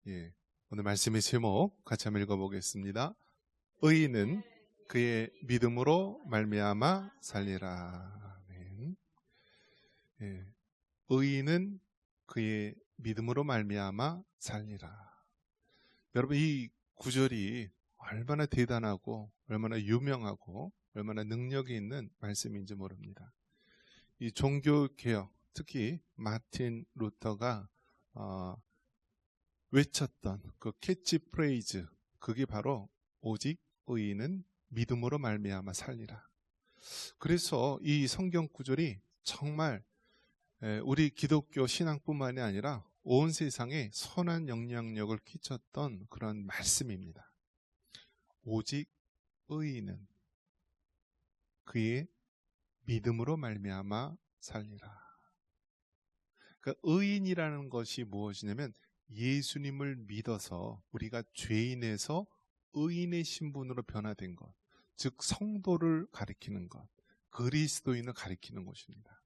예, 오늘 말씀의 제목 같이 한번 읽어보겠습니다. 의인은 그의 믿음으로 말미암아 살리라. 아멘. 예, 의인은 그의 믿음으로 말미암아 살리라. 여러분, 이 구절이 얼마나 대단하고 얼마나 유명하고 얼마나 능력이 있는 말씀인지 모릅니다. 이 종교개혁, 특히 마틴 루터가 외쳤던 그 캐치프레이즈, 그게 바로 오직 의인은 믿음으로 말미암아 살리라. 그래서 이 성경 구절이 정말 우리 기독교 신앙뿐만이 아니라 온 세상에 선한 영향력을 끼쳤던 그런 말씀입니다. 오직 의인은 그의 믿음으로 말미암아 살리라. 그러니까 의인이라는 것이 무엇이냐면 예수님을 믿어서 우리가 죄인에서 의인의 신분으로 변화된 것, 즉 성도를 가리키는 것, 그리스도인을 가리키는 것입니다.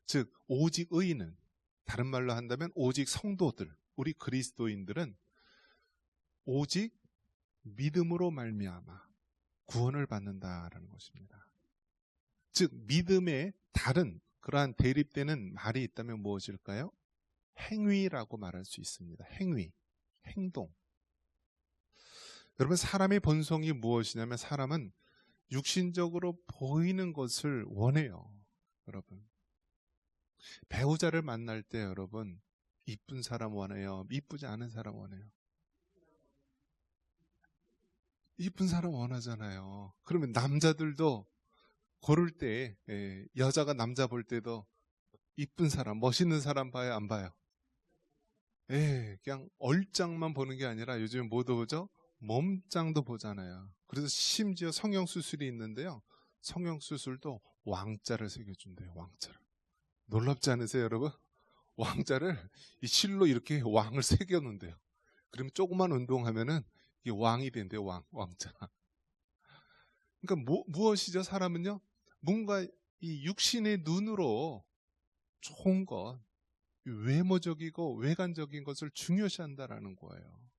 즉 오직 의인은, 다른 말로 한다면 오직 성도들, 우리 그리스도인들은 오직 믿음으로 말미암아 구원을 받는다라는 것입니다. 즉 믿음의 다른 그러한 대립되는 말이 있다면 무엇일까요? 행위라고 말할 수 있습니다. 행위, 행동. 여러분, 사람의 본성이 무엇이냐면 사람은 육신적으로 보이는 것을 원해요. 여러분, 배우자를 만날 때 여러분 이쁜 사람 원해요? 이쁘지 않은 사람 원해요? 이쁜 사람 원하잖아요. 그러면 남자들도 고를 때 여자가 남자 볼 때도 이쁜 사람, 멋있는 사람 봐요, 안 봐요? 그냥 얼짱만 보는 게 아니라 요즘 뭐 보죠? 몸짱도 보잖아요. 그래서 심지어 성형수술이 있는데요. 성형수술도 왕자를 새겨준대요. 왕자를. 놀랍지 않으세요, 여러분? 왕자를 이 실로 이렇게 왕을 새겨놓는데요. 그러면 조그만 운동하면은 이 왕이 된대요. 왕자. 그러니까 무엇이죠? 사람은요, 뭔가 이 육신의 눈으로 좋은 것, 외모적이고 외관적인 것을 중요시한다라는 거예요.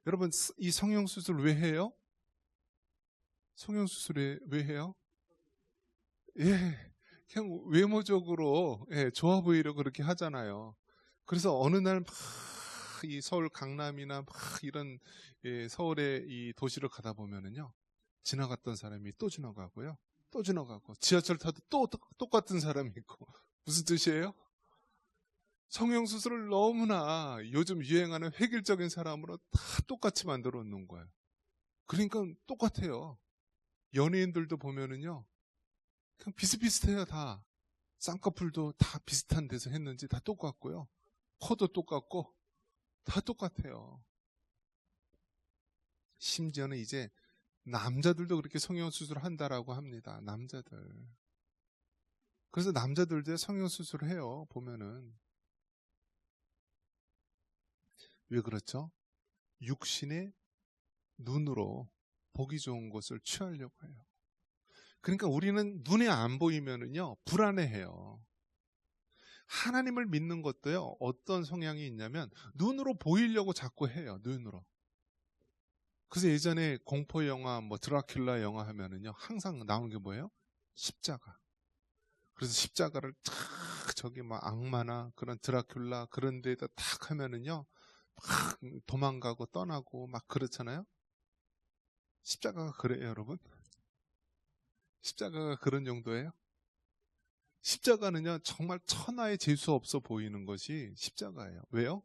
여러분, 이 성형수술 왜 해요? 성형수술 왜 해요? 그냥 외모적으로 좋아 보이려고 그렇게 하잖아요. 그래서 어느 날 막 이 서울 강남이나 막 이런 서울의 이 도시를 가다 보면은요, 지나갔던 사람이 또 지나가고요, 또 지나가고, 지하철 타도 또 똑같은 사람이 있고. 무슨 뜻이에요? 성형수술을 너무나 요즘 유행하는 획일적인 사람으로 다 똑같이 만들어 놓는 거예요. 그러니까 똑같아요. 연예인들도 보면은요, 그냥 비슷비슷해요. 다 쌍꺼풀도 다 비슷한 데서 했는지 다 똑같고요, 코도 똑같고 다 똑같아요. 심지어는 이제 남자들도 그렇게 성형수술을 한다라고 합니다. 남자들. 그래서 남자들도 성형수술을 해요. 보면은. 왜 그렇죠? 육신의 눈으로 보기 좋은 것을 취하려고 해요. 그러니까 우리는 눈에 안 보이면은요, 불안해해요. 하나님을 믿는 것도요, 어떤 성향이 있냐면 눈으로 보이려고 자꾸 해요. 눈으로. 그래서 예전에 공포 영화, 뭐 드라큘라 영화 하면은요, 항상 나오는 게 뭐예요? 십자가. 그래서 십자가를 탁 저기 막 악마나 그런 드라큘라 그런 데다 탁 하면은요, 막 도망가고 떠나고 막 그렇잖아요. 십자가가 그래요, 여러분? 십자가가 그런 용도예요? 십자가는요, 정말 천하의 재수 없어 보이는 것이 십자가예요. 왜요?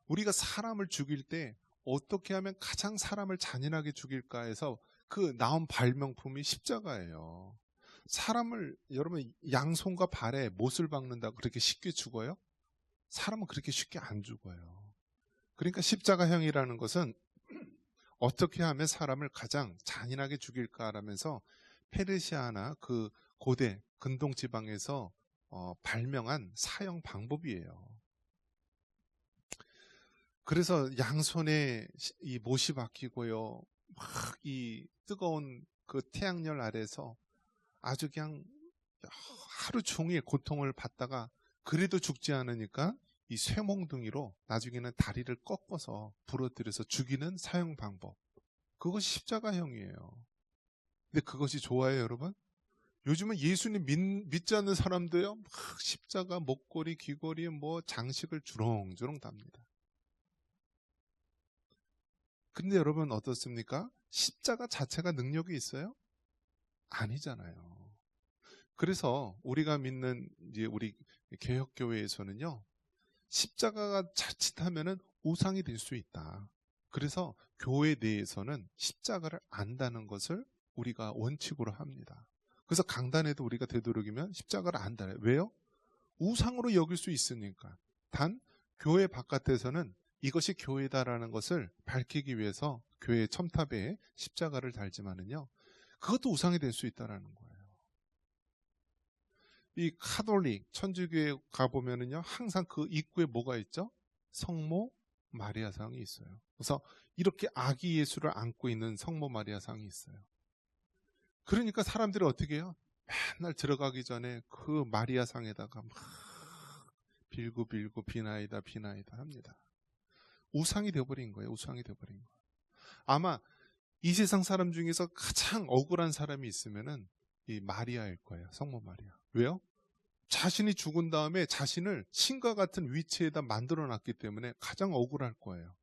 우리가 사람을 죽일 때 어떻게 하면 가장 사람을 잔인하게 죽일까 해서 그 나온 발명품이 십자가예요. 사람을, 여러분, 양손과 발에 못을 박는다고 그렇게 쉽게 죽어요? 사람은 그렇게 쉽게 안 죽어요. 그러니까 십자가형이라는 것은 어떻게 하면 사람을 가장 잔인하게 죽일까라면서 페르시아나 그 고대 근동 지방에서 발명한 사형 방법이에요. 그래서 양손에 이 못이 박히고요, 막 이 뜨거운 그 태양열 아래서 아주 그냥 하루 종일 고통을 받다가 그래도 죽지 않으니까 이 쇠몽둥이로 나중에는 다리를 꺾어서 부러뜨려서 죽이는 사형 방법. 그것이 십자가형이에요. 근데 그것이 좋아요, 여러분? 요즘은 예수님 믿지 않는 사람도요, 막 십자가 목걸이, 귀걸이에 뭐 장식을 주렁주렁 답니다. 근데 여러분 어떻습니까? 십자가 자체가 능력이 있어요? 아니잖아요. 그래서 우리가 믿는 이제 우리 개혁교회에서는요, 십자가가 자칫하면은 우상이 될 수 있다. 그래서 교회 내에서는 십자가를 안다는 것을 우리가 원칙으로 합니다. 그래서 강단에도 우리가 되도록이면 십자가를 안다. 왜요? 우상으로 여길 수 있으니까. 단 교회 바깥에서는 이것이 교회다라는 것을 밝히기 위해서 교회 첨탑에 십자가를 달지만은요, 그것도 우상이 될 수 있다라는 거예요. 이 카톨릭 천주교에 가보면은요, 항상 그 입구에 뭐가 있죠? 성모 마리아상이 있어요. 그래서 이렇게 아기 예수를 안고 있는 성모 마리아상이 있어요. 그러니까 사람들이 어떻게 해요? 맨날 들어가기 전에 그 마리아상에다가 막 빌고 비나이다 합니다. 우상이 되어버린 거예요. 우상이 되어버린 거예요. 아마 이 세상 사람 중에서 가장 억울한 사람이 있으면은 이 마리아일 거예요. 성모 마리아. 왜요? 자신이 죽은 다음에 자신을 신과 같은 위치에다 만들어 놨기 때문에 가장 억울할 거예요.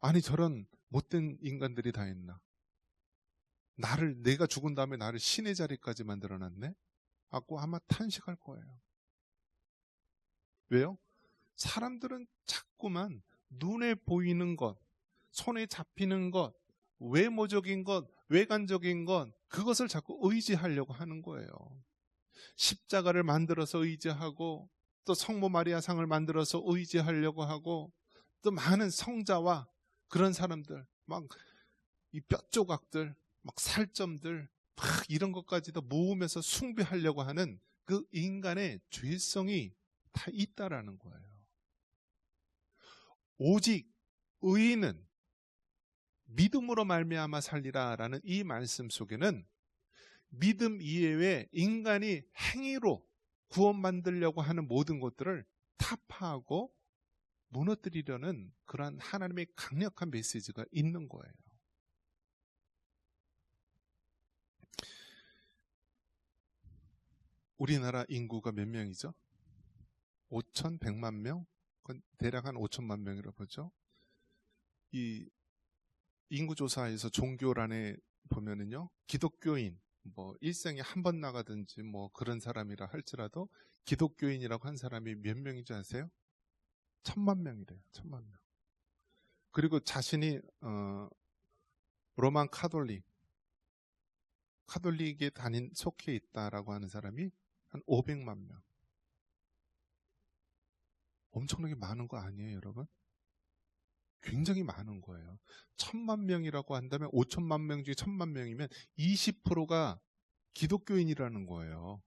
아니, 저런 못된 인간들이 다 했나? 내가 죽은 다음에 나를 신의 자리까지 만들어 놨네? 하고 아마 탄식할 거예요. 왜요? 사람들은 자꾸만 눈에 보이는 것, 손에 잡히는 것, 외모적인 것, 외관적인 것, 그것을 자꾸 의지하려고 하는 거예요. 십자가를 만들어서 의지하고, 또 성모 마리아상을 만들어서 의지하려고 하고, 또 많은 성자와 그런 사람들, 막 이 뼈조각들, 막 살점들, 막 이런 것까지도 모으면서 숭배하려고 하는 그 인간의 죄성이 다 있다라는 거예요. 오직 의인은 믿음으로 말미암아 살리라라는 이 말씀 속에는 믿음 이외에 인간이 행위로 구원받으려고 하는 모든 것들을 타파하고 무너뜨리려는 그러한 하나님의 강력한 메시지가 있는 거예요. 우리나라 인구가 몇 명이죠? 5,100만 명? 대략 한 5천만 명이라고 보죠. 이 인구조사에서 종교란에 보면은요, 기독교인, 뭐 일생에 한 번 나가든지 뭐 그런 사람이라 할지라도 기독교인이라고 한 사람이 몇 명인지 아세요? 1,000만 명이래요. 1,000만 명. 그리고 자신이 로만 카톨릭에 속해 있다라고 하는 사람이 한 500만 명. 엄청나게 많은 거 아니에요, 여러분? 굉장히 많은 거예요. 1,000만 명이라고 한다면 5천만 명 중에 1,000만 명이면 20%가 기독교인이라는 거예요.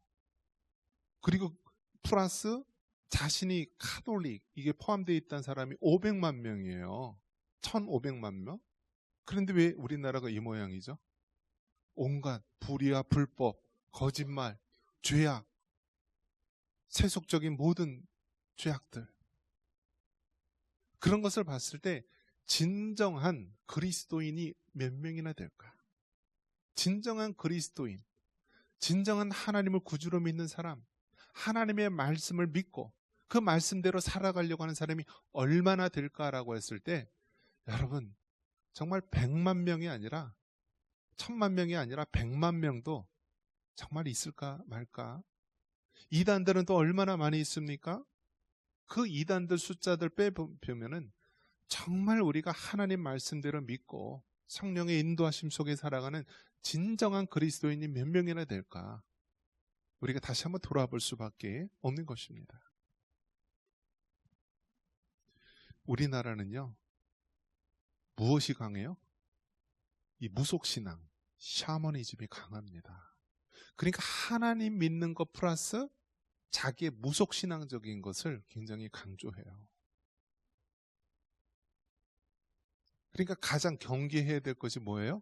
그리고 플러스 자신이 카톨릭, 이게 포함되어 있다는 사람이 500만 명이에요. 1,500만 명? 그런데 왜 우리나라가 이 모양이죠? 온갖 불의와 불법, 거짓말, 죄악, 세속적인 모든 죄악들, 그런 것을 봤을 때 진정한 그리스도인이 몇 명이나 될까? 진정한 그리스도인, 진정한 하나님을 구주로 믿는 사람, 하나님의 말씀을 믿고 그 말씀대로 살아가려고 하는 사람이 얼마나 될까라고 했을 때, 여러분, 정말 100만 명이 아니라 1,000만 명이 아니라 100만 명도 정말 있을까 말까? 이단들은 또 얼마나 많이 있습니까? 그 이단들 숫자들 빼보면은 정말 우리가 하나님 말씀대로 믿고 성령의 인도하심 속에 살아가는 진정한 그리스도인이 몇 명이나 될까? 우리가 다시 한번 돌아볼 수밖에 없는 것입니다. 우리나라는요, 무엇이 강해요? 이 무속신앙, 샤머니즘이 강합니다. 그러니까 하나님 믿는 것 플러스 자기의 무속신앙적인 것을 굉장히 강조해요. 그러니까 가장 경계해야 될 것이 뭐예요?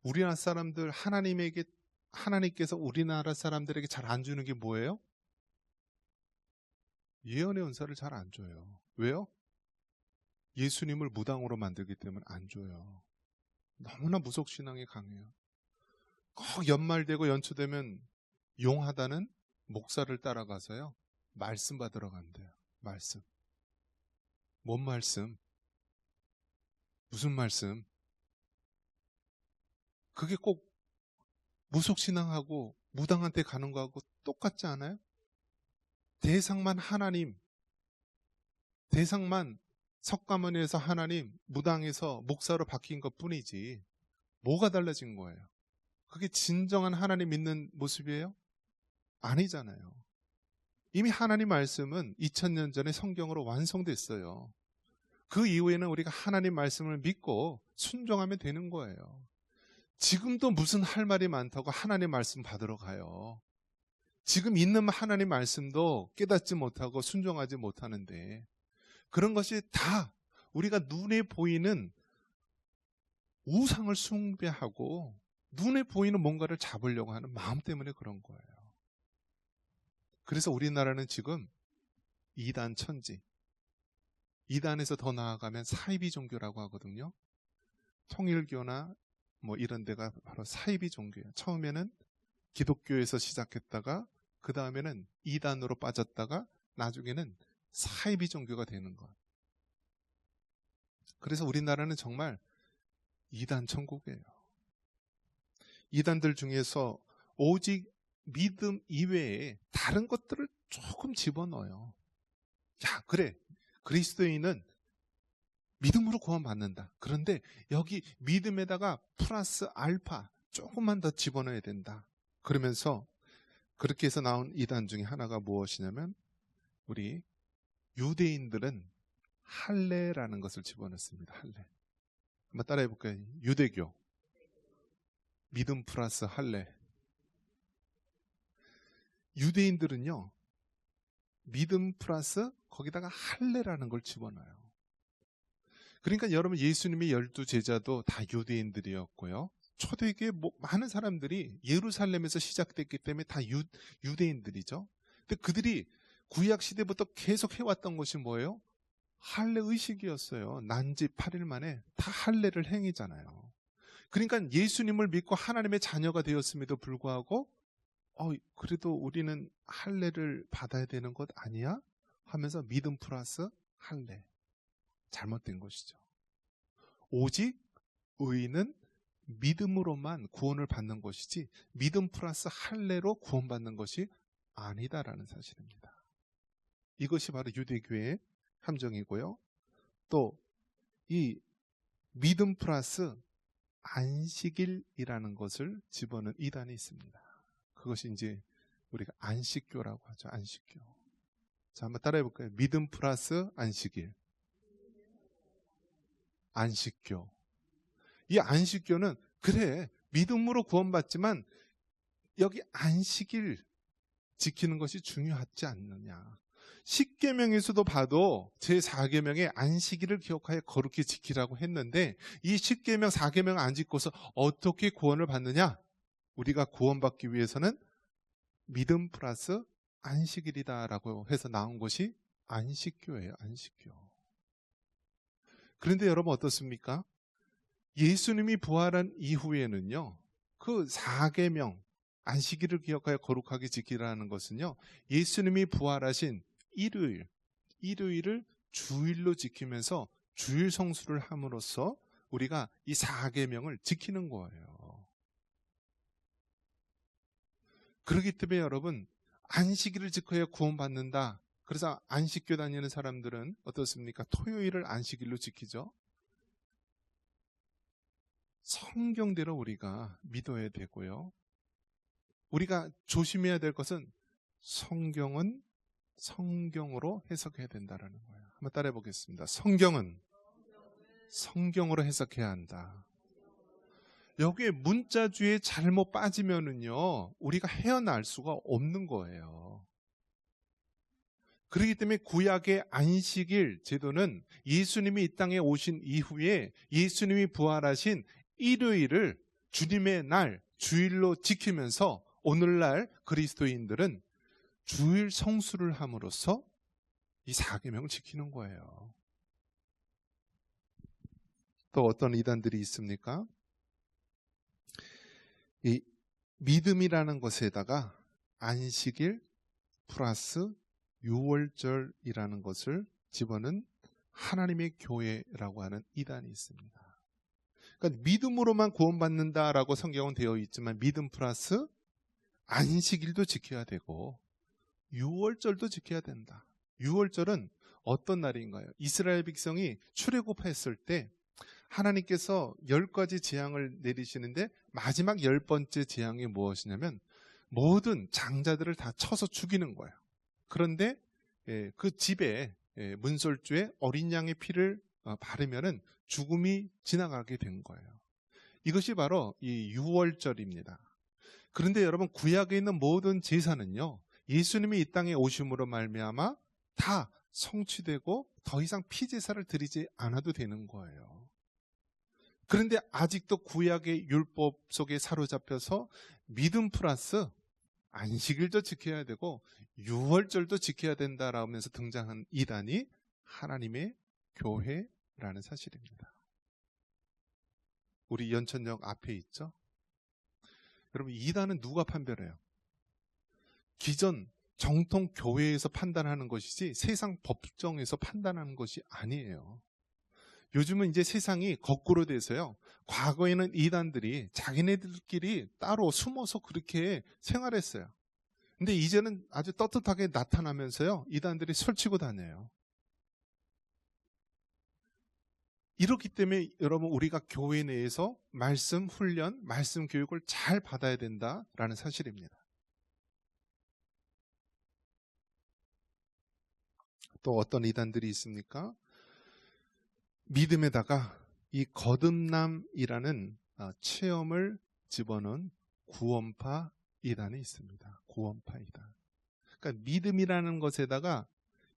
우리나라 사람들, 하나님께서 우리나라 사람들에게 잘 안 주는 게 뭐예요? 예언의 은사를 잘 안 줘요. 왜요? 예수님을 무당으로 만들기 때문에 안 줘요. 너무나 무속신앙이 강해요. 꼭 연말되고 연초되면 용하다는 목사를 따라가서요, 말씀 받으러 간대요. 말씀. 뭔 말씀? 무슨 말씀? 그게 꼭 무속신앙하고 무당한테 가는 거하고 똑같지 않아요? 대상만 하나님, 대상만 석가모니에서 하나님, 무당에서 목사로 바뀐 것 뿐이지 뭐가 달라진 거예요? 그게 진정한 하나님 믿는 모습이에요? 아니잖아요. 이미 하나님 말씀은 2000년 전에 성경으로 완성됐어요. 그 이후에는 우리가 하나님 말씀을 믿고 순종하면 되는 거예요. 지금도 무슨 할 말이 많다고 하나님 말씀 받으러 가요. 지금 있는 하나님 말씀도 깨닫지 못하고 순종하지 못하는데, 그런 것이 다 우리가 눈에 보이는 우상을 숭배하고 눈에 보이는 뭔가를 잡으려고 하는 마음 때문에 그런 거예요. 그래서 우리나라는 지금 이단 천지, 이단에서 더 나아가면 사이비 종교라고 하거든요. 통일교나 뭐 이런 데가 바로 사이비 종교예요. 처음에는 기독교에서 시작했다가 그 다음에는 이단으로 빠졌다가 나중에는 사이비 종교가 되는 것. 그래서 우리나라는 정말 이단 천국이에요. 이단들 중에서 오직 믿음 이외에 다른 것들을 조금 집어넣어요. 야, 그래, 그리스도인은 믿음으로 구원받는다. 그런데 여기 믿음에다가 플러스 알파 조금만 더 집어넣어야 된다. 그러면서 그렇게 해서 나온 이단 중에 하나가 무엇이냐면, 우리 유대인들은 할례라는 것을 집어넣습니다. 할례. 한번 따라해 볼까요? 유대교, 믿음 플러스 할례. 유대인들은요, 믿음 플러스 거기다가 할례라는 걸 집어넣어요. 그러니까 여러분, 예수님의 12제자도 다 유대인들이었고요. 초대교회 많은 사람들이 예루살렘에서 시작됐기 때문에 다 유대인들이죠. 근데 그들이 구약 시대부터 계속 해왔던 것이 뭐예요? 할례 의식이었어요. 난지 8일 만에 다 할례를 행위잖아요. 그러니까 예수님을 믿고 하나님의 자녀가 되었음에도 불구하고 그래도 우리는 할례를 받아야 되는 것 아니야? 하면서 믿음 플러스 할례. 잘못된 것이죠. 오직 의인은 믿음으로만 구원을 받는 것이지 믿음 플러스 할례로 구원받는 것이 아니다라는 사실입니다. 이것이 바로 유대교의 함정이고요. 또 이 믿음 플러스 안식일이라는 것을 집어넣은 이단이 있습니다. 그것이 이제 우리가 안식교라고 하죠. 안식교. 자, 한번 따라해 볼까요? 믿음 플러스 안식일. 안식교. 이 안식교는 그래, 믿음으로 구원받지만 여기 안식일 지키는 것이 중요하지 않느냐. 10계명에서도 봐도 제4계명에 안식일을 기억하여 거룩히 지키라고 했는데, 이 10계명 4계명 안 지켜서 어떻게 구원을 받느냐? 우리가 구원받기 위해서는 믿음 플러스 안식일이다라고 해서 나온 것이 안식교예요. 안식교. 그런데 여러분 어떻습니까? 예수님이 부활한 이후에는요, 그 4계명 안식일을 기억하여 거룩하게 지키라는 것은요, 예수님이 부활하신 일요일을 주일로 지키면서 주일 성수를 함으로써 우리가 이 4계명을 지키는 거예요. 그렇기 때문에 여러분, 안식일을 지켜야 구원받는다. 그래서 안식교 다니는 사람들은 어떻습니까? 토요일을 안식일로 지키죠. 성경대로 우리가 믿어야 되고요. 우리가 조심해야 될 것은 성경은 성경으로 해석해야 된다는 거예요. 한번 따라해 보겠습니다. 성경은 성경으로 해석해야 한다. 여기에 문자주의에 잘못 빠지면은요, 우리가 헤어날 수가 없는 거예요. 그렇기 때문에 구약의 안식일 제도는 예수님이 이 땅에 오신 이후에 예수님이 부활하신 일요일을 주님의 날, 주일로 지키면서 오늘날 그리스도인들은 주일 성수를 함으로써 이 4계명을 지키는 거예요. 또 어떤 이단들이 있습니까? 이 믿음이라는 것에다가 안식일 플러스 유월절이라는 것을 집어넣은 하나님의 교회라고 하는 이단이 있습니다. 그러니까 믿음으로만 구원받는다라고 성경은 되어 있지만 믿음 플러스 안식일도 지켜야 되고 유월절도 지켜야 된다. 유월절은 어떤 날인가요? 이스라엘 백성이 출애굽했을 때 하나님께서 10가지 재앙을 내리시는데 마지막 10번째 재앙이 무엇이냐면 모든 장자들을 다 쳐서 죽이는 거예요. 그런데 그 집에 문설주에 어린 양의 피를 바르면은 죽음이 지나가게 된 거예요. 이것이 바로 이 유월절입니다. 그런데 여러분, 구약에 있는 모든 제사는요, 예수님이 이 땅에 오심으로 말미암아 다 성취되고 더 이상 피제사를 드리지 않아도 되는 거예요. 그런데 아직도 구약의 율법 속에 사로잡혀서 믿음 플러스 안식일도 지켜야 되고 유월절도 지켜야 된다라면서 등장한 이단이 하나님의 교회라는 사실입니다. 우리 연천역 앞에 있죠? 여러분, 이단은 누가 판별해요? 기존 정통 교회에서 판단하는 것이지 세상 법정에서 판단하는 것이 아니에요. 요즘은 이제 세상이 거꾸로 돼서요, 과거에는 이단들이 자기네들끼리 따로 숨어서 그렇게 생활했어요. 근데 이제는 아주 떳떳하게 나타나면서요, 이단들이 설치고 다녀요. 이렇기 때문에 여러분, 우리가 교회 내에서 말씀 훈련, 말씀 교육을 잘 받아야 된다라는 사실입니다. 또 어떤 이단들이 있습니까? 믿음에다가 이 거듭남이라는 체험을 집어넣은 구원파 이단이 있습니다. 구원파 이단. 그러니까 믿음이라는 것에다가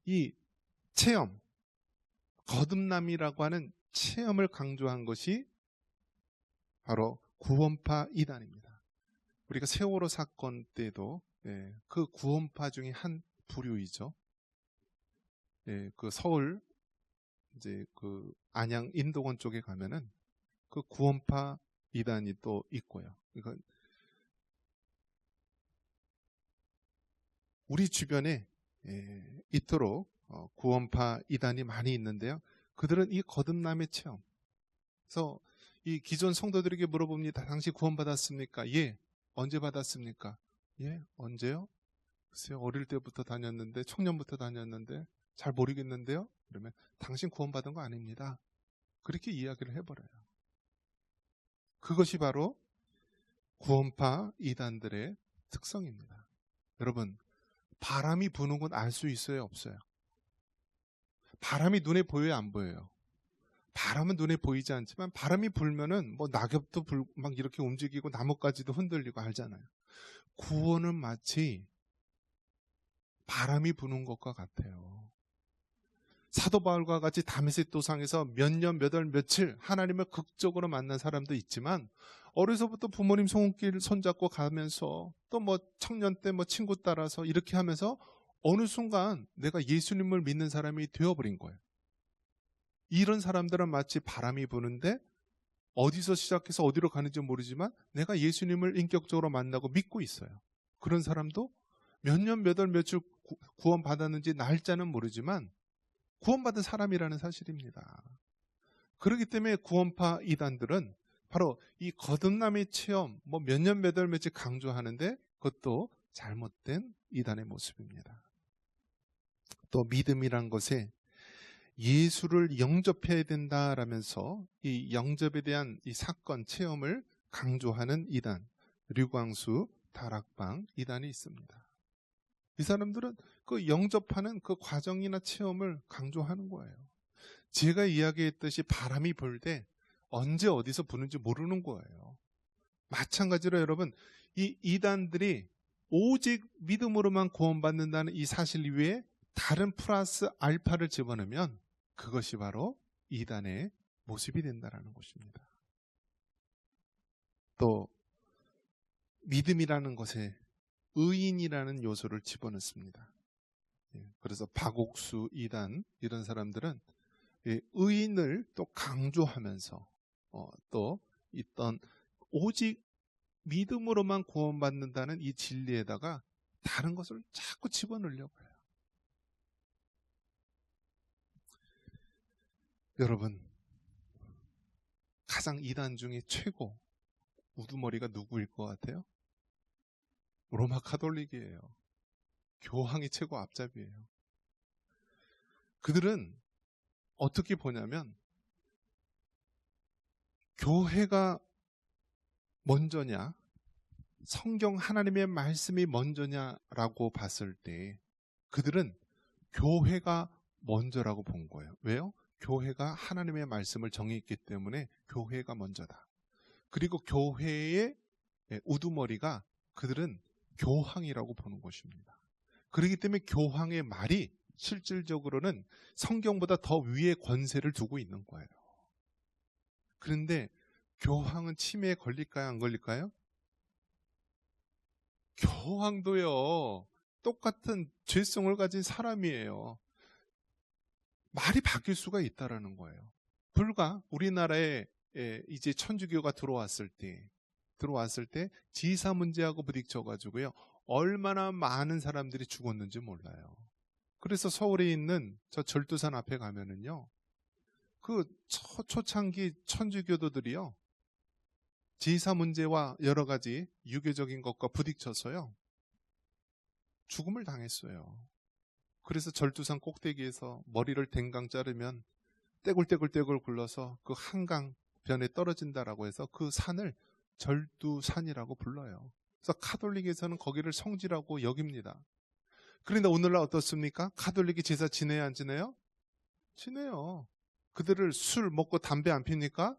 이 체험, 거듭남이라고 하는 체험을 강조한 것이 바로 구원파 이단입니다. 우리가 세월호 사건 때도 그 구원파 중에 한 부류이죠. 그 서울 이제 그 안양 인도권 쪽에 가면은 그 구원파 이단이 또 있고요. 그러니까 우리 주변에 이토록 구원파 이단이 많이 있는데요. 그들은 이 거듭남의 체험. 그래서 이 기존 성도들에게 물어봅니다. 당시 구원받았습니까? 예. 언제 받았습니까? 예. 언제요? 글쎄요. 어릴 때부터 다녔는데, 청년부터 다녔는데 잘 모르겠는데요. 그러면 당신 구원받은 거 아닙니다. 그렇게 이야기를 해버려요. 그것이 바로 구원파 이단들의 특성입니다. 여러분, 바람이 부는 건 알 수 있어요, 없어요? 바람이 눈에 보여요, 안 보여요? 바람은 눈에 보이지 않지만 바람이 불면은 뭐 낙엽도 막 이렇게 움직이고 나뭇가지도 흔들리고 알잖아요. 구원은 마치 바람이 부는 것과 같아요. 사도 바울과 같이 다메섹 도상에서 몇 년, 몇 월, 며칠 하나님을 극적으로 만난 사람도 있지만 어려서부터 부모님 손길 손잡고 가면서 또 뭐 청년 때 뭐 친구 따라서 이렇게 하면서 어느 순간 내가 예수님을 믿는 사람이 되어버린 거예요. 이런 사람들은 마치 바람이 부는데 어디서 시작해서 어디로 가는지 모르지만 내가 예수님을 인격적으로 만나고 믿고 있어요. 그런 사람도 몇 년, 몇 월, 며칠 구원받았는지 날짜는 모르지만 구원받은 사람이라는 사실입니다. 그렇기 때문에 구원파 이단들은 바로 이 거듭남의 체험, 뭐 몇 년, 몇 월, 며칠 강조하는데 그것도 잘못된 이단의 모습입니다. 또 믿음이란 것에 예수를 영접해야 된다라면서 이 영접에 대한 이 사건, 체험을 강조하는 이단, 류광수, 다락방 이단이 있습니다. 이 사람들은 그 영접하는 그 과정이나 체험을 강조하는 거예요. 제가 이야기했듯이 바람이 불 때 언제 어디서 부는지 모르는 거예요. 마찬가지로 여러분, 이 이단들이 오직 믿음으로만 구원받는다는 이 사실 위에 다른 플러스 알파를 집어넣으면 그것이 바로 이단의 모습이 된다는 것입니다. 또 믿음이라는 것에 의인이라는 요소를 집어넣습니다. 그래서 박옥수, 이단 이런 사람들은 의인을 또 강조하면서 또 있던 오직 믿음으로만 구원받는다는 이 진리에다가 다른 것을 자꾸 집어넣으려고 해요. 여러분, 가장 이단 중에 최고 우두머리가 누구일 것 같아요? 로마 카톨릭이에요. 교황이 최고 앞잡이에요. 그들은 어떻게 보냐면 교회가 먼저냐, 성경 하나님의 말씀이 먼저냐라고 봤을 때 그들은 교회가 먼저라고 본 거예요. 왜요? 교회가 하나님의 말씀을 정했기 때문에 교회가 먼저다. 그리고 교회의 우두머리가 그들은 교황이라고 보는 것입니다. 그렇기 때문에 교황의 말이 실질적으로는 성경보다 더 위에 권세를 두고 있는 거예요. 그런데 교황은 침해에 걸릴까요? 안 걸릴까요? 교황도요, 똑같은 죄성을 가진 사람이에요. 말이 바뀔 수가 있다라는 거예요. 불과 우리나라에 이제 천주교가 들어왔을 때 지사 문제하고 부딪혀가지고요, 얼마나 많은 사람들이 죽었는지 몰라요. 그래서 서울에 있는 저 절두산 앞에 가면은요, 그 초창기 천주교도들이요, 지사 문제와 여러 가지 유교적인 것과 부딪혀서요, 죽음을 당했어요. 그래서 절두산 꼭대기에서 머리를 댕강 자르면 떼굴떼굴떼굴 굴러서 그 한강변에 떨어진다라고 해서 그 산을 절두산이라고 불러요. 그래서 카톨릭에서는 거기를 성지라고 여깁니다. 그런데 오늘날 어떻습니까? 카톨릭이 제사 지내야 안 지내요? 지내요. 그들을 술 먹고 담배 안 핍니까?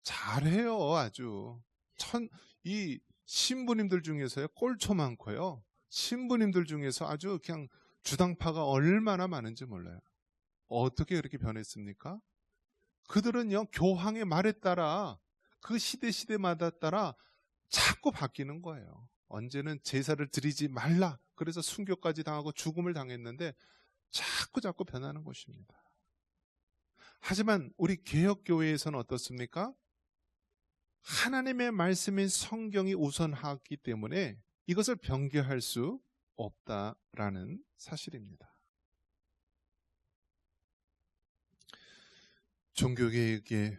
잘해요. 아주. 이 신부님들 중에서요, 꼴초 많고요, 신부님들 중에서 아주 그냥 주당파가 얼마나 많은지 몰라요. 어떻게 그렇게 변했습니까? 그들은요, 교황의 말에 따라 그 시대마다 따라 자꾸 바뀌는 거예요. 언제는 제사를 드리지 말라, 그래서 순교까지 당하고 죽음을 당했는데 자꾸 변하는 것입니다. 하지만 우리 개혁교회에서는 어떻습니까? 하나님의 말씀인 성경이 우선하기 때문에 이것을 변개할 수 없다라는 사실입니다. 종교개혁에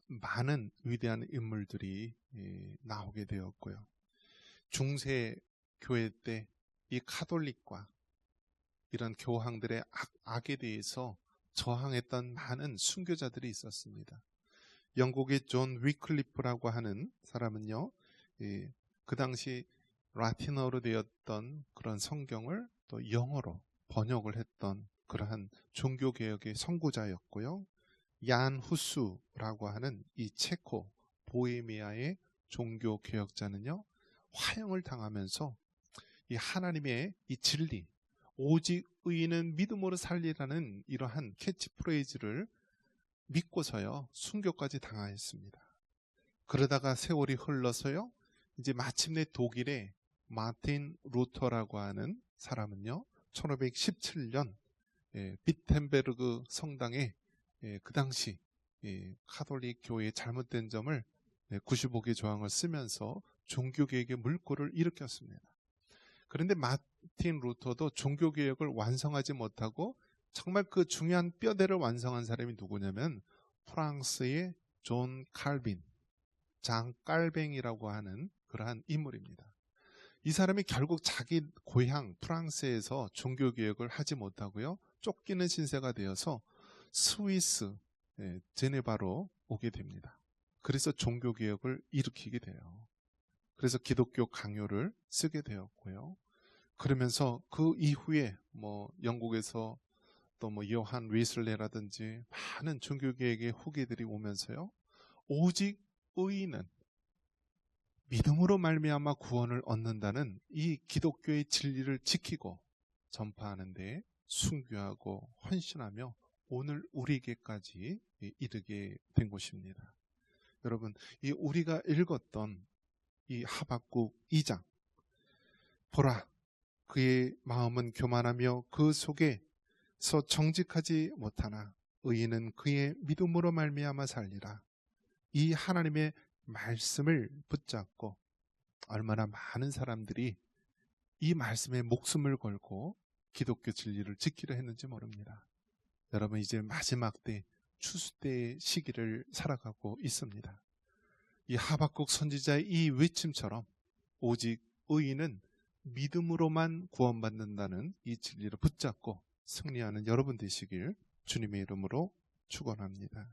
많은 위대한 인물들이 나오게 되었고요. 중세 교회 때 이 카톨릭과 이런 교황들의 악에 대해서 저항했던 많은 순교자들이 있었습니다. 영국의 존 위클리프라고 하는 사람은요, 그 당시 라틴어로 되었던 그런 성경을 또 영어로 번역을 했던 그러한 종교개혁의 선구자였고요. 얀 후스라고 하는 이 체코 보헤미아의 종교개혁자는요, 화형을 당하면서 이 하나님의 이 진리, 오직 의인은 믿음으로 살리라는 이러한 캐치프레이즈를 믿고서요, 순교까지 당하였습니다. 그러다가 세월이 흘러서요, 이제 마침내 독일의 마틴 루터라고 하는 사람은요, 1517년 비텐베르그 성당에 그 당시 카톨릭 교회의 잘못된 점을 95개 조항을 쓰면서 종교개혁의 물꼬를 일으켰습니다. 그런데 마틴 루터도 종교개혁을 완성하지 못하고 정말 그 중요한 뼈대를 완성한 사람이 누구냐면 프랑스의 존 칼빈, 장깔뱅이라고 하는 그러한 인물입니다. 이 사람이 결국 자기 고향 프랑스에서 종교개혁을 하지 못하고요, 쫓기는 신세가 되어서 스위스 제네바로 오게 됩니다. 그래서 종교개혁을 일으키게 돼요. 그래서 기독교 강요를 쓰게 되었고요. 그러면서 그 이후에 영국에서 또 요한 위슬레라든지 많은 종교개혁의 후계들이 오면서요, 오직 의인은 믿음으로 말미암아 구원을 얻는다는 이 기독교의 진리를 지키고 전파하는 데 순교하고 헌신하며 오늘 우리에게까지 이르게 된 것입니다. 여러분, 이 우리가 읽었던 이 하박국 2장, 보라, 그의 마음은 교만하며 그 속에서 정직하지 못하나 의인은 그의 믿음으로 말미암아 살리라. 이 하나님의 말씀을 붙잡고 얼마나 많은 사람들이 이 말씀에 목숨을 걸고 기독교 진리를 지키려 했는지 모릅니다. 여러분, 이제 마지막 때, 추수 때의 시기를 살아가고 있습니다. 이 하박국 선지자의 이 외침처럼 오직 의인은 믿음으로만 구원받는다는 이 진리를 붙잡고 승리하는 여러분 되시길 주님의 이름으로 축원합니다.